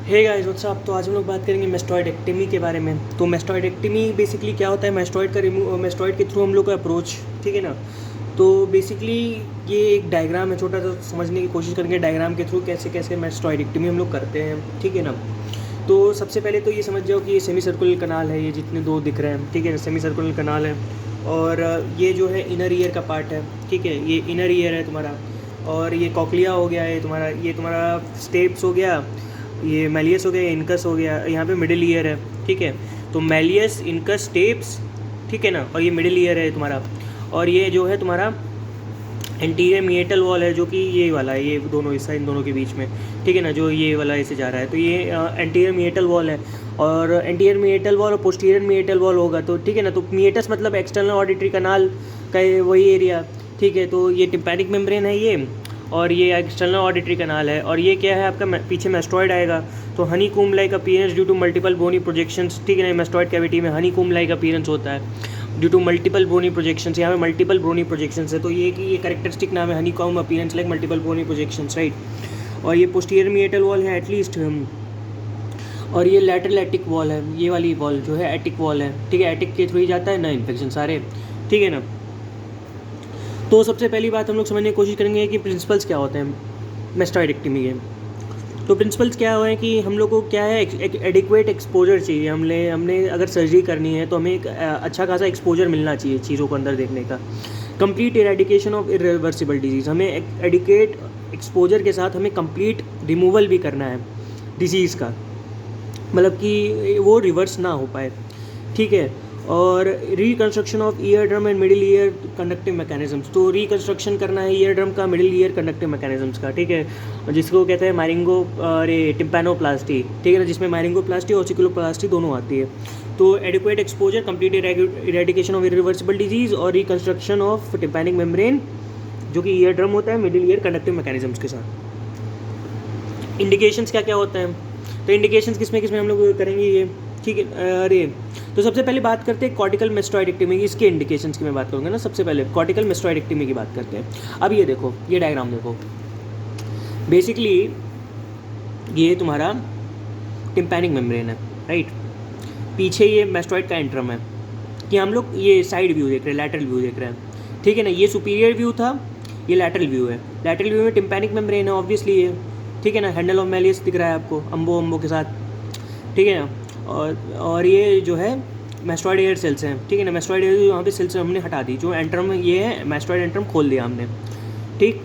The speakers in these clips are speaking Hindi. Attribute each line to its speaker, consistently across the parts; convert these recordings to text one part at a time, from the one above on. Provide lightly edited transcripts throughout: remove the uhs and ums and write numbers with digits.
Speaker 1: Hey guys what's up. तो आज हम लोग बात करेंगे मेस्टॉइडेक्टमी के बारे में। तो मेस्टॉइडेक्टमी बेसिकली क्या होता है, मेस्टॉइड के थ्रू हम लोग का अप्रोच, ठीक है ना। तो बेसिकली ये एक डायग्राम है, छोटा सा समझने की कोशिश करेंगे डायग्राम के थ्रू कैसे कैसे मेस्टॉइडेक्टमी हम लोग करते हैं, ठीक है ना। तो सबसे पहले तो ये समझ जाओ कि ये सेमी सर्कुलर कनाल है, ये जितने दो दिख रहे हैं, ठीक है ना, सेमी सर्कुलर कनाल है। और ये जो है इनर ईयर का पार्ट है, ठीक है, ये इनर ईयर है तुम्हारा। और ये कॉकलिया हो गया है तुम्हारा, ये तुम्हारा स्टेप्स हो गया, ये मैलियस हो गया, इनकस हो गया, यहाँ पे मिडिल ईयर है, ठीक है। तो मैलियस, इनकस, स्टेप्स, ठीक है ना, और ये मिडिल ईयर है तुम्हारा। और ये जो है तुम्हारा एंटीरियर मिएटल वॉल है, जो कि ये वाला है, ये दोनों हिस्सा इन दोनों के बीच में, ठीक है ना, जो ये वाला ऐसे जा रहा है। तो ये एंटीरियर मिएटल वॉल है। और एंटीरियर मिएटल वॉल और पोस्टीरियर मिएटल वॉल होगा, तो ठीक है ना। तो मिएटस मतलब एक्सटर्नल ऑडिटरी कनाल का वही एरिया, ठीक है। तो ये टिम्पैनिक मेम्ब्रेन है ये, और ये एक्सटर्नल ऑडिटरी कनाल है। और ये क्या है आपका, पीछे मेस्टॉइड आएगा। तो honeycomb like appearance due to multiple bony projections, ठीक है ना। मेस्टॉइड कैविटी में हनी कूम लाइक अपीयरेंस होता है due to multiple bony projections. यहाँ पे मल्टीपल बोनी प्रोजेक्शंस है, तो ये कि ये कैरेक्टरिस्टिक नाम है, honeycomb appearance like multiple bony projections, right. और ये पोस्टीरियर मिएटल वॉल है एटलीस्ट। और ये लैटरल एटिक वॉल है, ये वाली वॉल जो है एटिक वॉल है, ठीक है। एटिक के थ्रू ही जाता है ना इन्फेक्शन सारे, ठीक है ना। तो सबसे पहली बात हम लोग समझने की कोशिश करेंगे कि प्रिंसिपल्स क्या होते हैं मेस्टॉइडेक्टमी के। तो प्रिंसिपल्स क्या हुआ है कि हम लोग को क्या है, एक एडिक्वेट एक्सपोजर चाहिए। हमने अगर सर्जरी करनी है तो हमें एक अच्छा खासा एक्सपोजर मिलना चाहिए चीज़ों को अंदर देखने का। Complete eradication of irreversible disease, हमें एडिक्वेट एक्सपोजर के साथ हमें कंप्लीट रिमूवल भी करना है डिजीज़ का, मतलब कि वो रिवर्स ना हो पाए, ठीक है। और reconstruction of ear drum and middle year conductive mechanisms, तो रिकन्स्ट्रक्शन करना है ईयर ड्रम का, मिडिल ईयर कंडक्टिव मैकेनिज्म्स का, ठीक है। और जिसको कहते हैं मायरिंगो और टिम्पैनोप्लास्टी, ठीक है ना, जिसमें मायरिंगोप्लास्टी और ऑसिकुलोप्लास्टी दोनों आती है। तो adequate exposure, complete eradication of irreversible disease और रिकन्स्ट्रक्शन ऑफ टिम्पैनिक मेम्ब्रेन, जो कि ईयर ड्रम होता है मिडिल ईयर कंडक्टिव मैकेनिज्म्स के साथ। इंडिकेशंस क्या क्या होते हैं, तो इंडिकेशंस किसमें किसमें हम लोग करेंगे ये, ठीक है। अरे तो सबसे पहले बात करते हैं कॉर्टिकल मेस्टॉइडेक्टमी की, इसके इंडिकेशंस की मैं बात करूँगा ना। सबसे पहले कॉर्टिकल मेस्टॉइडेक्टमी की बात करते हैं। अब ये देखो, ये डायग्राम देखो, बेसिकली ये तुम्हारा टिम्पैनिक मेम्ब्रेन है, राइट। पीछे ये मेस्टॉइड का एंट्रम है, कि हम लोग ये साइड व्यू देख रहे हैं, लैटरल व्यू देख रहे हैं, ठीक है ना। ये सुपीरियर व्यू था, ये लैटरल व्यू है। लैटरल व्यू में टिम्पैनिक मेम्ब्रेन है ऑब्वियसली ये, ठीक है ना। हैंडल ऑफ मैलियस दिख रहा है आपको अम्बो के साथ, ठीक है ना। और ये जो है मेस्टॉइड एयर सेल्स हैं, ठीक है ना। मेस्टॉइड एयर यहाँ पे सेल्स हमने हटा दी, जो एंट्रम ये है मेस्टॉइड एंट्रम खोल दिया हमने, ठीक।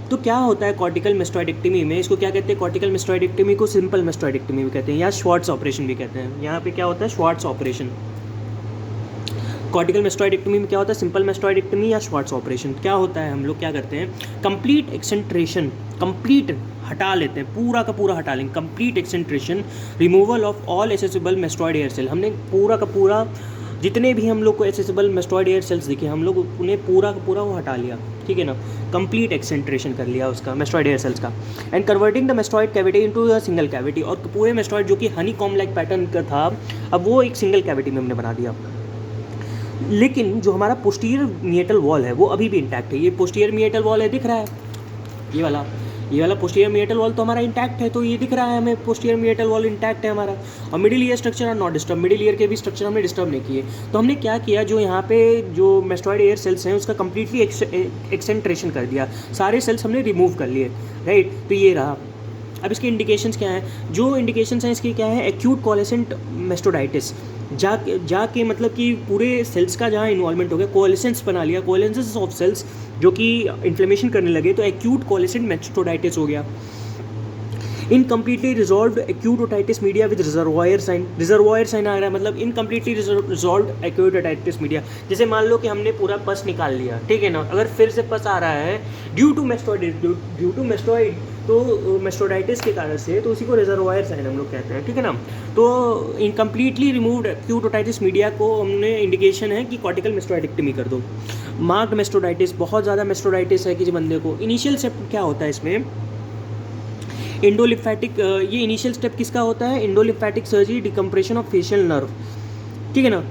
Speaker 1: तो क्या होता है कॉर्टिकल मेस्टॉइडेक्टमी में, इसको क्या कहते हैं, कॉर्टिकल मेस्टॉइडेक्टमी को सिंपल मेस्टॉइडेक्टमी भी कहते हैं, या श्वार्ट्ज ऑपरेशन भी कहते हैं। यहाँ पे क्या होता है, श्वार्ट्ज ऑपरेशन। कॉर्टिकल मेस्टॉइडेक्टमी में क्या होता है, सिंपल मेस्टॉइडेक्टमी या श्वार्ट्ज ऑपरेशन। क्या होता है, हम लोग क्या करते हैं, कंप्लीट एक्सेंट्रेशन, कंप्लीट हटा लेते हैं, पूरा का पूरा हटा लेंगे, complete exenteration, removal of all accessible mastoid air cell. हमने पूरा का पूरा जितने भी हम लोग को एसेसिबल मेस्टॉइड एयर सेल्स दिखे, हम लोग उन्हें पूरा का पूरा वो हटा लिया, ठीक है ना। कंप्लीट एक्सेंट्रेशन कर लिया उसका, मेस्टॉइड एयर सेल्स का। And converting the mastoid cavity into a single cavity, और पूरे मेस्टॉइड जो कि हनी कॉम लाइक पैटर्न का था, अब वो एक सिंगल कैविटी में हमने बना दिया। लेकिन जो हमारा पोस्टीरियर मिएटल वॉल है वो अभी भी इंटैक्ट है। ये पोस्टीरियर मिएटल वॉल है, दिख रहा है, ये वाला पोस्टीरियर मिएटल वॉल तो हमारा इंटैक्ट है, तो ये दिख रहा है हमें, पोस्टीरियर मिएटल वॉल इंटैक्ट है हमारा। और middle ear structure are not disturb, middle ear के भी स्ट्रक्चर हमने डिस्टर्ब नहीं किए। तो हमने क्या किया, जो यहाँ पे जो मेस्टॉइड एयर सेल्स हैं उसका कंप्लीटली एक्सेंट्रेशन कर दिया, सारे सेल्स हमने रिमूव कर लिए, राइट। तो ये रहा। अब इसके इंडिकेशंस क्या हैं, जो इंडिकेशंस हैं इसके क्या है, एक्यूट कोलेसेंट मेस्टोडाइटिस, जाके मतलब कि पूरे सेल्स का जहाँ इन्वॉल्वमेंट हो गया, कोलेसेंस बना लिया, कोलेसेंस ऑफ सेल्स जो कि इन्फ्लेमेशन करने लगे, तो एक्यूट कोलेसेंट मेस्टोडाइटिस हो गया। Incompletely resolve acute otitis media with reservoir sign आ रहा है, मतलब incompletely resolve acute otitis media. जैसे मान लो कि हमने पूरा पस निकाल लिया, ठीक है ना, अगर फिर से पस आ रहा है ड्यू टू मेस्टॉइड, तो मेस्टोडाइटिस के कारण से, तो उसी को रिजर्वायर साइन हम लोग कहते हैं, ठीक है ना। तो incompletely removed acute otitis media को हमने इंडिकेशन है कि कॉर्टिकल मेस्टोइडेक्टमी कर दो। मार्क्ड मेस्टोडाइटिस, बहुत ज़्यादा मेस्टोडाइटिस है किसी बंदे को, इनिशियल स्टेप क्या होता है इसमें, इंडोलिम्फेटिक, ये इनिशियल स्टेप किसका होता है, endolymphatic surgery, decompression of facial nerve, ठीक है ना।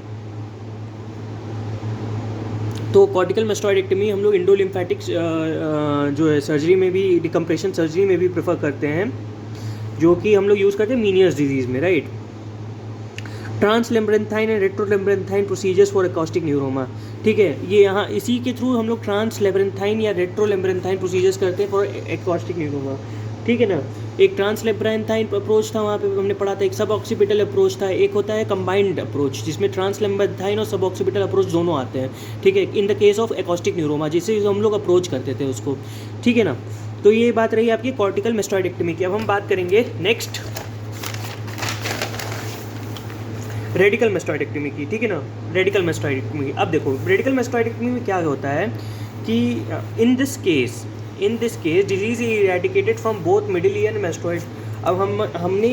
Speaker 1: तो कॉर्टिकल मेस्टॉइडेक्टमी हम लोग इंडोलिम्फेटिक जो है सर्जरी में भी, डिकम्प्रेशन सर्जरी में भी प्रेफर करते हैं, जो कि हम लोग यूज़ करते हैं मीनियर्स डिजीज़ में, राइट। Translabyrinthine and retrolabyrinthine procedures for acoustic neuroma, ठीक है। ये यहाँ इसी के थ्रू हम लोग ट्रांसलेम्ब्रेंथाइन या रेट्रोलेम्ब्रेंथाइन प्रोसीजर्स करते हैं फॉर एकॉस्टिक न्यूरोमा, ठीक है ना। एक ट्रांसलेम्ब्रेंथाइन अप्रोच था, वहाँ पे हमने पढ़ा था। एक सब ऑक्सीपिटल अप्रोच था, एक होता है कंबाइंड अप्रोच जिसमें ट्रांसलेम्ब्रेंथाइन और सब ऑक्सीपिटल अप्रोच दोनों आते हैं, ठीक है, in the case of acoustic neuroma, जिसे हम लोग अप्रोच करते थे उसको, ठीक है ना। तो ये बात रही आपकी कॉर्टिकल मैस्टॉइडेक्टमी की। अब हम बात करेंगे नेक्स्ट रेडिकल मैस्टॉइडेक्टमी की, ठीक है ना। रेडिकल मैस्टॉइडेक्टमी, अब देखो रेडिकल मैस्टॉइडेक्टमी में क्या होता है कि in this case disease eradicated from both middle ear and mastoid. अब हमने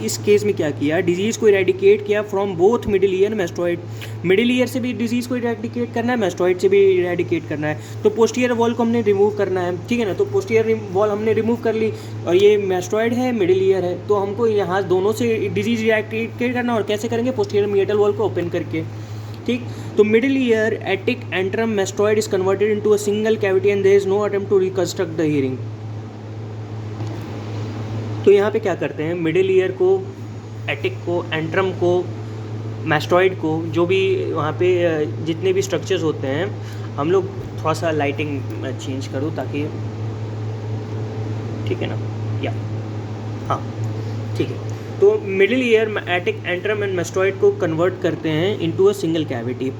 Speaker 1: इस केस में क्या किया, डिजीज़ को इरेडिकेट किया from both middle ear mastoid. Middle ear से भी डिजीज़ को इरेडिकेट करना है, मैस्टॉइड से भी इरेडिकेट करना है। तो पोस्टीरियर वॉल को हमने रिमूव करना है, ठीक है ना। तो पोस्टीरियर वॉल हमने रिमूव कर ली और ये मैस्टॉइड है, मिडिल ईयर है, तो हमको यहाँ दोनों से डिजीज़ इरेडिकेट करना। और कैसे करेंगे, पोस्टीरियर मिडियल वॉल को ओपन करके, ठीक। तो middle ear attic antrum mastoid is converted into a single cavity and there is no attempt to reconstruct the hearing. तो यहाँ पे क्या करते हैं, मिडिल ईयर को, एटिक को, एंट्रम को, मैस्टॉइड को, जो भी वहाँ पे जितने भी स्ट्रक्चर्स होते हैं, हम लोग थोड़ा सा लाइटिंग चेंज करूँ ताकि, ठीक है ना, या हाँ ठीक है। तो middle ear attic antrum and mastoid को कन्वर्ट करते हैं इनटू अ सिंगल कैविटी,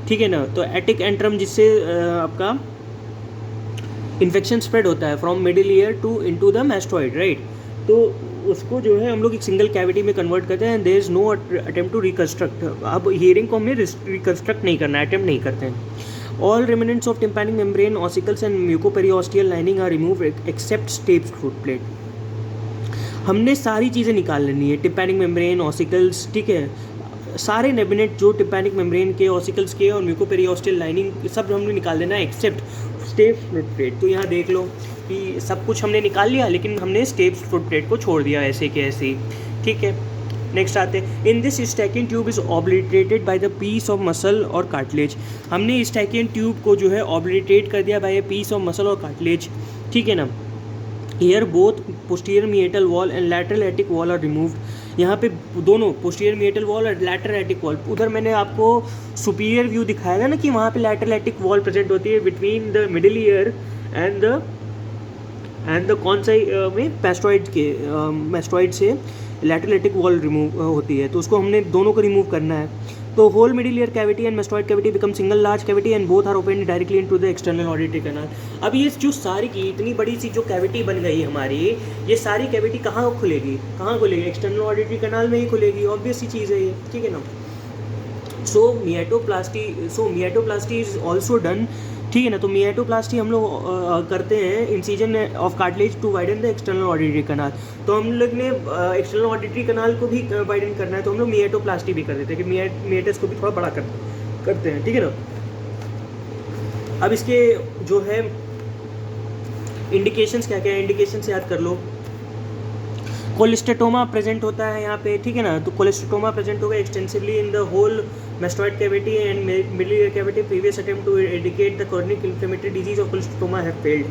Speaker 1: ठीक है ना। तो एटिक एंट्रम जिससे आपका इन्फेक्शन स्प्रेड होता है from middle ear to into the mastoid, right. तो उसको जो है हम लोग एक सिंगल कैविटी में कन्वर्ट करते हैं and there is no attempt to reconstruct. अब हियरिंग को हमने रिकंस्ट्रक्ट नहीं करना है, अटेम्प्ट नहीं करते हैं। All remnants of tympanic membrane, ossicles and mucoperiosteal lining are remove except stapes footplate. हमने सारी चीज़ें निकाल लेनी है, टिम्पैनिक मेम्ब्रेन, ऑसिकल्स, ठीक है, सारे नेबिनेट जो टिम्पैनिक मेम्ब्रेन के, ऑसिकल्स के और म्यूकोपेरियोस्टियल लाइनिंग सब हमने निकाल देना है एक्सेप्ट स्टेप्स फुट प्लेट। तो यहाँ देख लो कि सब कुछ हमने निकाल लिया, लेकिन हमने स्टेप्स फुट प्लेट को छोड़ दिया ऐसे के ऐसे ही, ठीक है। नेक्स्ट आते हैं, in this Eustachian tube is obliterated by the piece of muscle और कार्टिलेज। हमने स्टैकियन ट्यूब को जो है ऑब्लिटरेट कर दिया by a piece of muscle और कार्टिलेज, ठीक है ना। Here both posterior meatal wall and lateral attic wall are removed. यहाँ पे दोनों पोस्टीरियर मिएटल वॉल और लैटरल एटिक वॉल, उधर मैंने आपको सुपीरियर व्यू दिखाया था ना कि वहाँ पे लैटरल एटिक वॉल प्रेजेंट होती है between the middle ear and the कौन सा में मैस्टॉइड के, मैस्टॉइड से लैटरल एटिक वॉल रिमूव होती है, तो उसको हमने दोनों को रिमूव करना है। तो whole middle ear cavity and mastoid cavity become single large cavity and both are open directly into the external auditory canal. अब ये जो सारी की इतनी बड़ी सी जो कैविटी बन गई हमारी, ये सारी कैविटी कहाँ खुलेगी, एक्सटर्नल ऑडिटरी कैनाल में ही खुलेगी, ऑब्वियस सी चीज़ है ये, ठीक है ना। So meatoplasty is also done, ठीक है ना। तो मिएटोप्लास्टी हम लोग करते हैं incision of cartilage to widen the external auditory canal. तो हम लोग ने एक्सटर्नल ऑडिटरी कैनाल को भी वाइडन करना है, तो हम लोग मिएटोप्लास्टी भी कर देते हैं कि मिएटस को भी थोड़ा बड़ा करते हैं, ठीक है ना। अब इसके जो है इंडिकेशंस क्या क्या है, इंडिकेशंस याद कर लो। कोलेस्टेटोमा प्रेजेंट होता है यहाँ पे, ठीक है ना। तो कोलेस्टेटोमा प्रेजेंट होगा extensively in the whole mastoid cavity and middle ear cavity. Previous attempt to indicate the chronic inflammatory disease of cholesteatoma have failed.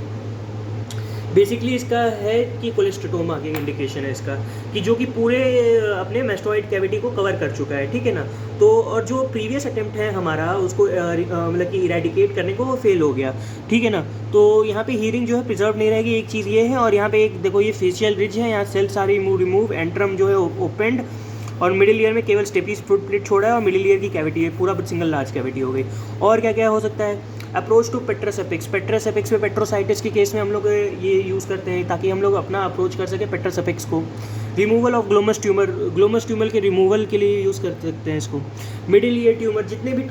Speaker 1: Basically इसका है कि कोलेस्टेटोमा की इंडिकेशन है इसका कि जो कि पूरे अपने मैस्टॉइड कैविटी को कवर कर चुका है, ठीक है ना। तो और जो प्रीवियस अटेम्प्ट है हमारा उसको मतलब कि इरेडिकेट करने को वो फेल हो गया, ठीक है ना। तो यहाँ पे हीरिंग जो है प्रिजर्व नहीं रहेगी, एक चीज़ ये है। और यहाँ पे एक देखो ये फेशियल रिज है, यहाँ सेल्स सारी रिमूव, एंट्रम जो है ओपेंड, और मिडिल ईयर में केवल स्टेपीज फुट प्लेट छोड़ा है और मिडिल ईयर की कैविटी है पूरा सिंगल लार्ज कैविटी हो गई। और क्या क्या हो सकता है, approach to petrous apex. Petrous apex में पेट्रोसाइटिस के केस में हम लोग ये यूज़ करते हैं ताकि हम लोग अपना अप्रोच कर सकें पेट्रस एपिक्स को। रिमूवल ऑफ ग्लोमस ट्यूमर के रिमूवल के लिए यूज़ कर सकते हैं इसको। मिडिल ईयर ट्यूमर, जितने भी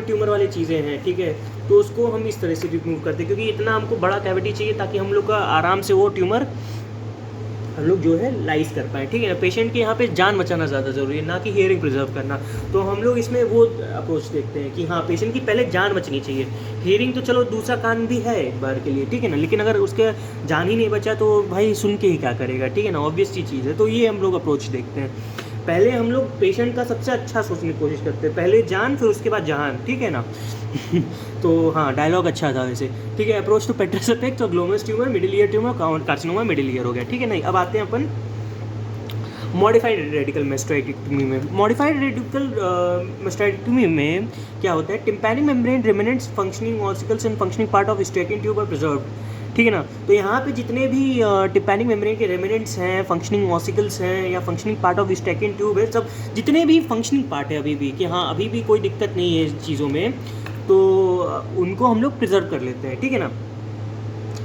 Speaker 1: ट्यूमर वाली चीज़ें हैं, ठीक है, तो उसको हम इस तरह से रिमूव करते हैं क्योंकि इतना हमको बड़ा कैविटी चाहिए ताकि हम लोग का आराम से वो ट्यूमर हम लोग जो है लाइज कर पाएँ, ठीक है ना। पेशेंट के यहाँ पे जान बचाना ज़्यादा ज़रूरी है, ना कि हेयरिंग प्रिजर्व करना। तो हम लोग इसमें वो अप्रोच देखते हैं कि हाँ पेशेंट की पहले जान बचनी चाहिए। हेयरिंग तो चलो दूसरा कान भी है एक बार के लिए, ठीक है ना, लेकिन अगर उसके जान ही नहीं बचा तो भाई सुन के ही क्या करेगा, ठीक है ना, ऑब्वियस सी चीज़ है। तो ये हम लोग अप्रोच देखते हैं। पहले हम लोग पेशेंट का सबसे अच्छा सोचने की कोशिश करते हैं, पहले जान फिर उसके बाद जहान, ठीक है ना। तो हाँ डायलॉग अच्छा था वैसे, ठीक है। अप्रोच टू पेट्रस एपिक्स और Glomus tumour, middle ear tumour, carcinoma middle ear हो गया, ठीक है। नहीं अब आते हैं अपन मॉडिफाइड रेडिकल मेस्टोइडेक्टमी में, मॉडिफाइड रेडिकल मेस्टोइडेक्टमी में क्या होता है, tympanic membrane remnants functioning ossicles and functioning part of stacking tube are preserved, ठीक है ना। तो यहाँ पे जितने भी टिम्पैनिक मेम्ब्रेन के रेमिनेंट्स हैं, फंक्शनिंग ऑसिकल्स हैं या functioning part of stacking tube है, सब जितने भी फंक्शनिंग पार्ट है अभी भी, कि हाँ अभी भी कोई दिक्कत नहीं है इस चीज़ों में, तो उनको हम लोग प्रिजर्व कर लेते हैं, ठीक है ना।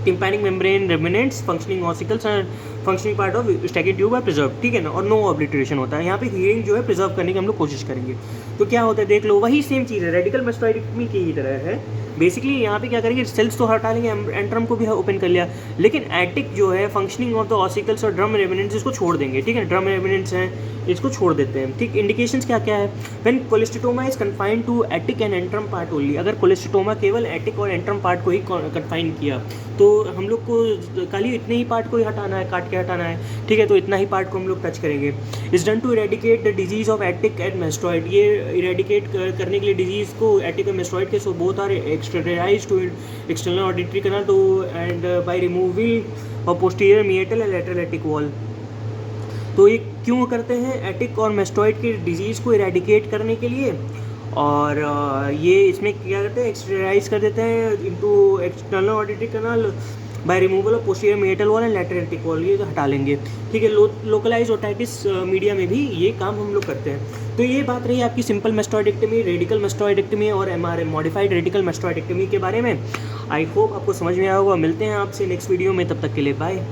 Speaker 1: Tympanic membrane remnants functioning ossicles and functioning part of stacking tube are preserve, ठीक है ना। और नो ऑब्लिटरेशन होता है यहाँ पे, हीलिंग जो है प्रिजर्व करने की हम लोग कोशिश करेंगे। तो क्या होता है देख लो, वही सेम चीज़ है, रेडिकल मेस्टोइडेक्टमी की ही तरह है। बेसिकली यहाँ पे क्या करेंगे, सेल्स तो हटा लेंगे, एंट्रम को भी ओपन कर लिया, लेकिन एटिक जो है फंक्शनिंग ऑफ द ऑसिकल्स और ड्रम रेमिनेंट्स इसको छोड़ देंगे, ठीक है। ड्रम रेमिनेंट्स हैं इसको छोड़ देते हैं, ठीक। इंडिकेशंस क्या क्या है, when cholesteatoma is confined to attic and antrum part only, अगर कोलेस्टिटोमा केवल एटिक और एंट्रम पार्ट को ही कन्फाइन किया, तो हम लोग को खाली इतने ही पार्ट को ही हटाना है, काट के हटाना है, ठीक है। तो इतना ही पार्ट को हम लोग टच करेंगे। Is done to eradicate the disease of attic and mastoid, ये इरेडिकेट करने के लिए डिजीज़ को एटिक और मेस्टोइड के, so both are exteriorised to external auditory canal, तो and by removal of posterior meatal and lateral attic wall. तो ये क्यों करते हैं, एटिक और मेस्टोइड की डिजीज़ को इरेडिकेट करने के लिए, और ये इसमें क्या करते हैं, एक्सटरलाइज कर देते हैं into external auditory canal by removal of posterior meatal wall and lateral attic wall, ये हटा लेंगे, ठीक है। लोकलाइज ओटाइटिस मीडिया में भी ये काम हम लोग करते हैं। तो ये बात रही आपकी सिंपल मेस्टोइडेक्टमी, रेडिकल मेस्टोइडेक्टमी और एमआरएम मॉडिफाइड रेडिकल मेस्टोइडेक्टमी के बारे में। आई होप आपको समझ में आया होगा। मिलते हैं आपसे नेक्स्ट वीडियो में, तब तक के लिए बाय।